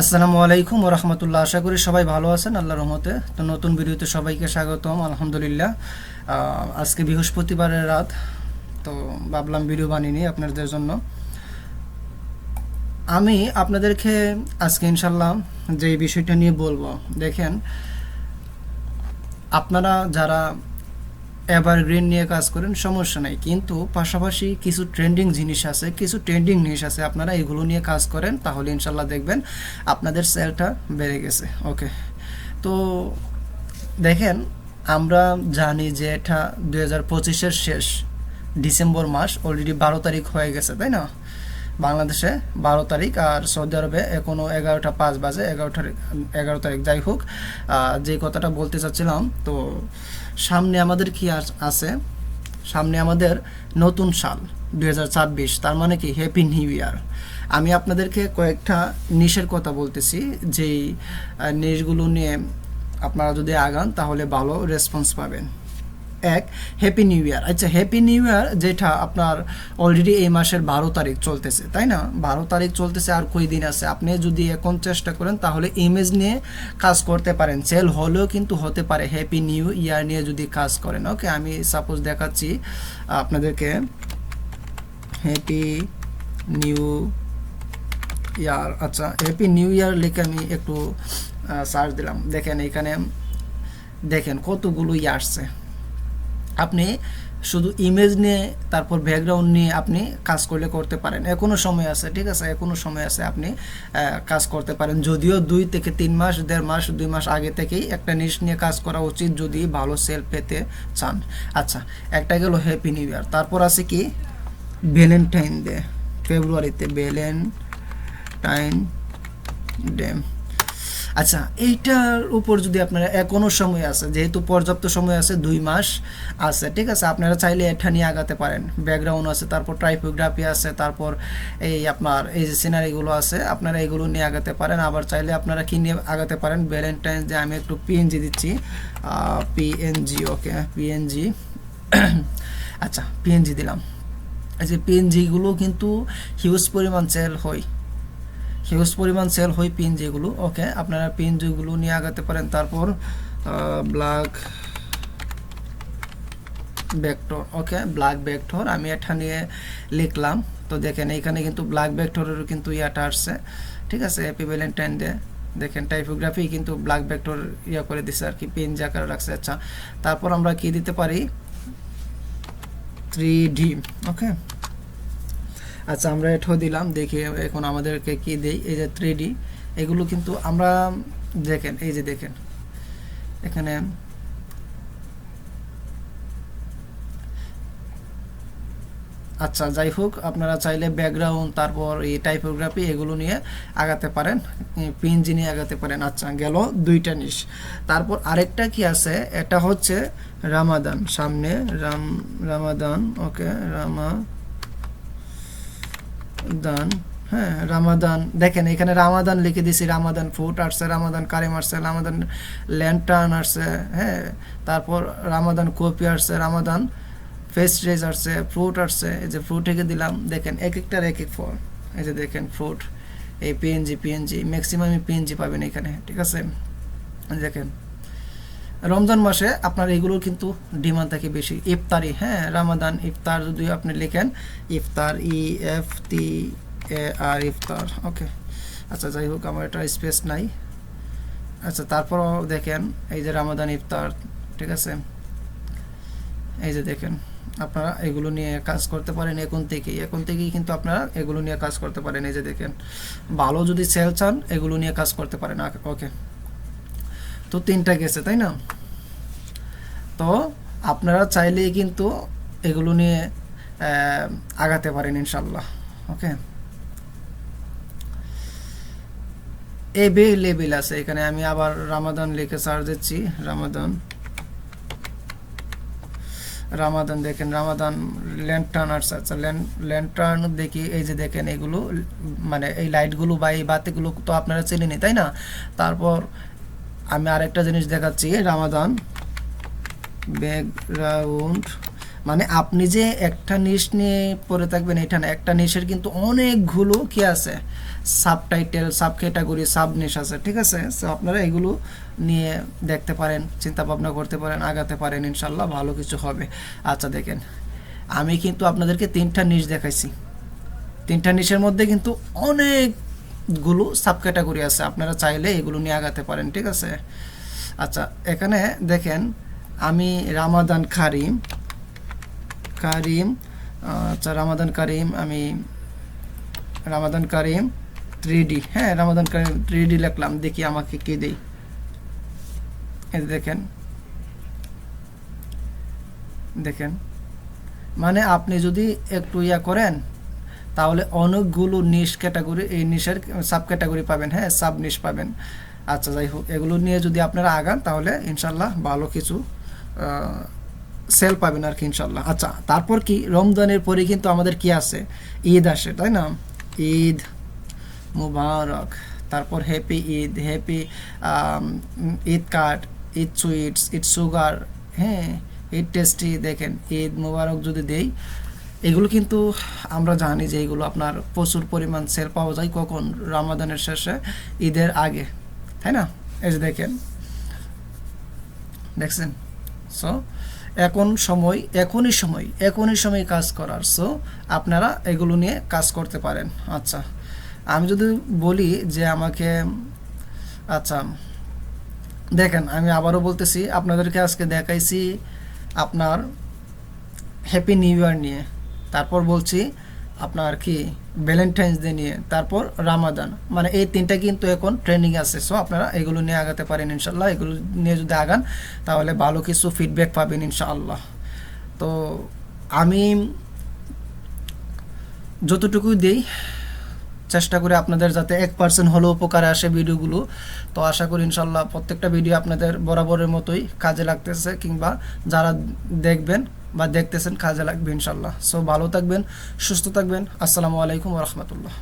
আসসালামু আলাইকুম ওয়া রাহমাতুল্লাহ। আশা করি সবাই ভালো আছেন আল্লাহর রহমতে। তো নতুন ভিডিওতে সবাইকে স্বাগতম। আলহামদুলিল্লাহ, আজকে বৃহস্পতিবারের রাত, তো ভাবলাম ভিডিও বানিয়ে নিই আপনাদের জন্য। আমি আপনাদেরকে আজকে ইনশাল্লাহ যে বিষয়টা নিয়ে বলবো, দেখেন, আপনারা যারা এভারগ্রিন নিয়ে কাজ করেন সমস্যা নাই, কিন্তু পাশাপাশি কিছু ট্রেন্ডিং জিনিস আছে, আপনারা এগুলো নিয়ে কাজ করেন, তাহলে ইনশাল্লাহ দেখবেন আপনাদের সেলটা বেড়ে গেছে। ওকে, তো দেখেন, আমরা জানি যে এটা 2025-এর শেষ, ডিসেম্বর মাস, অলরেডি 12 তারিখ হয়ে গেছে, তাই না? বাংলাদেশে 12 তারিখ, আর সৌদি আরবে এখনও 11টা 5 বাজে, 11 তারিখ। যাই হোক, যে কথাটা বলতে চাচ্ছিলাম, তো সামনে আমাদের কি আছে, সামনে আমাদের নতুন সাল 2026, তার মানে কি হ্যাপি নিউ ইয়ার। আমি আপনাদেরকে কয়েকটা নিশের কথা বলতেছি, যেই নিশগুলো নিয়ে আপনারা যদি আগান তাহলে ভালো রেসপন্স পাবেন। এক, হ্যাপি নিউ ইয়ার। আচ্ছা, হ্যাপি নিউ ইয়ার যেটা আপনার অলরেডি এই মাসের 12 তারিখ চলতেছে, তাই না? 12 তারিখ চলতেছে, আর কই দিন আছে। আপনি যদি এখন চেষ্টা করেন তাহলে ইমেজ নিয়ে কাজ করতে পারেন, সেল হলেও কিন্তু হতে পারে হ্যাপি নিউ ইয়ার নিয়ে যদি কাজ করেন। ওকে, আমি সাপোজ দেখাচ্ছি আপনাদেরকে, হ্যাপি নিউ ইয়ার। আচ্ছা, হ্যাপি নিউ ইয়ার লিখে আমি একটু সার্চ দিলাম, দেখেন এখানে দেখেন কতগুলো ইয়ে আসছে। আপনি শুধু ইমেজ নিয়ে, তারপর ব্যাকগ্রাউন্ড নিয়ে আপনি কাজ করতে পারেন, এখনও সময় আছে, ঠিক আছে? এখনও সময় আছে, আপনি কাজ করতে পারেন। যদিও 2 থেকে 3 মাস, 1.5 মাস, 2 মাস আগে থেকেই একটা নিশ নিয়ে কাজ করা উচিত যদি ভালো সেল পেতে চান। আচ্ছা, একটা গেল হ্যাপি নিউ ইয়ার। তারপর আছে কি ভ্যালেন্টাইন ডে, ফেব্রুয়ারিতে ভ্যালেন্টাইন ডে। আচ্ছা, এইটার উপর যদি আপনারা এখনও সময় আছে, যেহেতু পর্যাপ্ত সময় আছে, 2 মাস আছে, ঠিক আছে? আপনারা চাইলে এটা নিয়ে আগাতে পারেন। ব্যাকগ্রাউন্ড আছে, তারপর টাইপোগ্রাফি আছে, তারপর এই আপনার এই যে সিনারিগুলো আছে, আপনারা এগুলো নিয়ে আগাতে পারেন। আবার চাইলে আপনারা কি নিয়ে আগাতে পারেন, ভ্যালেন্টাইন যে আমি একটু পিএনজি দিচ্ছি, পিএনজি। ওকে, পিএনজি। আচ্ছা, পিএনজি দিলাম। এই যে পিএনজিগুলো কিন্তু হিউজ পরিমাণ সেল হয় পিএনজিগুলো। ওকে, আপনারা পিএনজিগুলো নিয়ে আগাতে পারেন। তারপর ব্ল্যাক ভেক্টর। ওকে, ব্ল্যাক ভেক্টর আমি এটা নিয়ে লিখলাম। তো দেখেন এইখানে কিন্তু ব্ল্যাক ভেক্টরেরও কিন্তু ইয়াটা আসছে, ঠিক আছে? Happy Valentine day. দেখেন টাইপোগ্রাফি কিন্তু ব্ল্যাক ভেক্টর ইয়া করে দিছে আর কি, পিএনজি আকারে রাখছে। আচ্ছা, তারপর আমরা কি দিতে পারি, 3D। ওকে, আচ্ছা, আমরা এটাও দিলাম। দেখি এখন আমাদেরকে কি দেই, এই যে 3D, এগুলো কিন্তু আমরা দেখেন, এই যে দেখেন এখানে আচ্ছা, যাই হোক, আপনারা চাইলে ব্যাকগ্রাউন্ড, তারপর এই টাইপোগ্রাফি এগুলো নিয়ে আগাতে পারেন, পিএনজি নিয়ে আগাতে পারেন। আচ্ছা, গেল 2টা নিশ। তারপর আরেকটা কি আছে, এটা হচ্ছে রামাদান, সামনে রামাদান। ওকে, রামাদান। হ্যাঁ, রামাদান। দেখেন এখানে রামাদান লিখে দিছি, রামাদান ফুড আসছে, রামাদান কারিম আসছে, রামাদান ল্যান্টার্ন আসছে, হ্যাঁ, তারপর রামাদান কপি আসছে, রামাদান পেস্ট্রিজ আসছে, ফ্রুট আসছে। এই যে ফ্রুট থেকে দিলাম, দেখেন এক একটার এক এক ফল। এই যে দেখেন ফ্রুট, এই পিএনজি ম্যাক্সিমামই পিএনজি পাবেন এখানে, ঠিক আছে? দেখেন রমজান মাসে আপনার এগুলোর কিন্তু ডিমান্ড থাকে বেশি। ইফতারি, হ্যাঁ, রামাদান ইফতার যদি আপনি লেখেন, ইফতার, EFTAR, ইফতার। ওকে, আচ্ছা, যাই হোক, আমার এটা স্পেস নাই। আচ্ছা, তারপরও দেখেন এই যে রামাদান ইফতার, ঠিক আছে? এই যে দেখেন, আপনারা এগুলো নিয়ে কাজ করতে পারেন এখন থেকেই কিন্তু আপনারা এগুলো নিয়ে কাজ করতে পারেন। এই যে দেখেন, ভালো যদি সেল চান এগুলো নিয়ে কাজ করতে পারেন। ওকে, তো 3টা গেছে, তাই না? তো আপনারা চাইলেই কিন্তু এগুলো নিয়ে আগাতে পারেন ইনশাল্লাহ। ওকে, লেবেল আছে এখানে, আমি আবার রামাদান লিখে সার্চ দিচ্ছি, রামাদান দেখেন, রামাদান ল্যান্টার্ন আসছে। আচ্ছা, ল্যান্টার্ন দেখি, এই যে দেখেন এগুলো, মানে এই লাইটগুলো বা এই বাতিগুলো তো আপনারা চেনেনি, তাই না? তারপর আমি আরেকটা জিনিস দেখাচ্ছি, রামাদান ব্যাকগ্রাউন্ড, মানে আপনি যে একটা নিশ নিয়ে পড়ে থাকবেন এটা না, একটা নিশের কিন্তু অনেকগুলো কি আছে, sub title, sub category, sub niche আছে, ঠিক আছে। সো আপনারা এগুলো নিয়ে দেখতে পারেন, চিন্তা ভাবনা করতে পারেন, আগাতে পারেন, ইনশাল্লাহ ভালো কিছু হবে। আচ্ছা দেখেন, আমি কিন্তু আপনাদেরকে 3টা নিশ দেখাইছি, 3টা নিশের মধ্যে কিন্তু অনেকগুলো সাব ক্যাটাগরি আছে, আপনারা চাইলে এগুলো নিয়ে আগাতে পারেন, ঠিক আছে। আচ্ছা এখানে দেখেন, আমি রামাদান কারিম কারিম আচ্ছা রামাদান কারিম, আমি রামাদান কারিম 3D, হ্যাঁ রামাদান কারিম 3D লিখলাম, দেখি আমাকে কি দেই। এই দেখেন, দেখেন মানে আপনি যদি একটু ইয়া করেন তাহলে অনেকগুলো নিশ ক্যাটাগরি, এই নিশের সাব ক্যাটাগরি পাবেন, হ্যাঁ সাব নিশ পাবেন। আচ্ছা যাই হোক, এগুলো নিয়ে যদি আপনারা আগান তাহলে ইনশাল্লাহ ভালো কিছু সেল পাবেন আর কি ইনশাল্লাহ। আচ্ছা তারপর কি, রমজানের পরে কিন্তু আমাদের কি আছে, ঈদ আসে, তাই না? ঈদ মুবারক, তারপর happy Eid, happy Eid card, Eid sweets, Eid sugar, হ্যাঁ ঈদ টেস্টি। দেখেন ঈদ মুবারক যদি দেই, এগুলো কিন্তু আমরা জানি যে এগুলো আপনার প্রচুর পরিমাণ সেল পাওয়া যায় কখন, রমাদানের শেষে, ঈদের আগে, তাই না? এই যে দেখেন, দেখছেন। সো এখনই সময় কাজ করার। সো আপনারা এগুলো নিয়ে কাজ করতে পারেন। আচ্ছা আমি যদি বলি যে আমাকে, আচ্ছা দেখেন আমি আবারও বলতেছি, আপনাদেরকে আজকে দেখাইছি আপনার হ্যাপি নিউ ইয়ার নিয়ে, তারপর বলছি আপনার কি ভ্যালেন্টাইন্স ডে নিয়ে, তারপর রামাদান, মানে এই 3টা কিন্তু এখন ট্রেন্ডিং আছে। সো আপনারা এগুলো নিয়ে আগাতে পারেন ইনশাল্লাহ। এগুলো নিয়ে যদি আগান তাহলে ভালো কিছু ফিডব্যাক পাবেন ইনশাআল্লাহ। তো আমি যতটুকুই দিই চেষ্টা করি আপনাদের যাতে 1% হলেও উপকারে আসে ভিডিওগুলো। তো আশা করি ইনশাল্লাহ প্রত্যেকটা ভিডিও আপনাদের বরাবরের মতোই কাজে লাগতেছে, কিংবা যারা দেখবেন বা দেখতেছেন কাজে লাগবে ইনশাল্লাহ। সো ভালো থাকবেন, সুস্থ থাকবেন। আসসালামু আলাইকুম ওয়া রাহমাতুল্লাহ।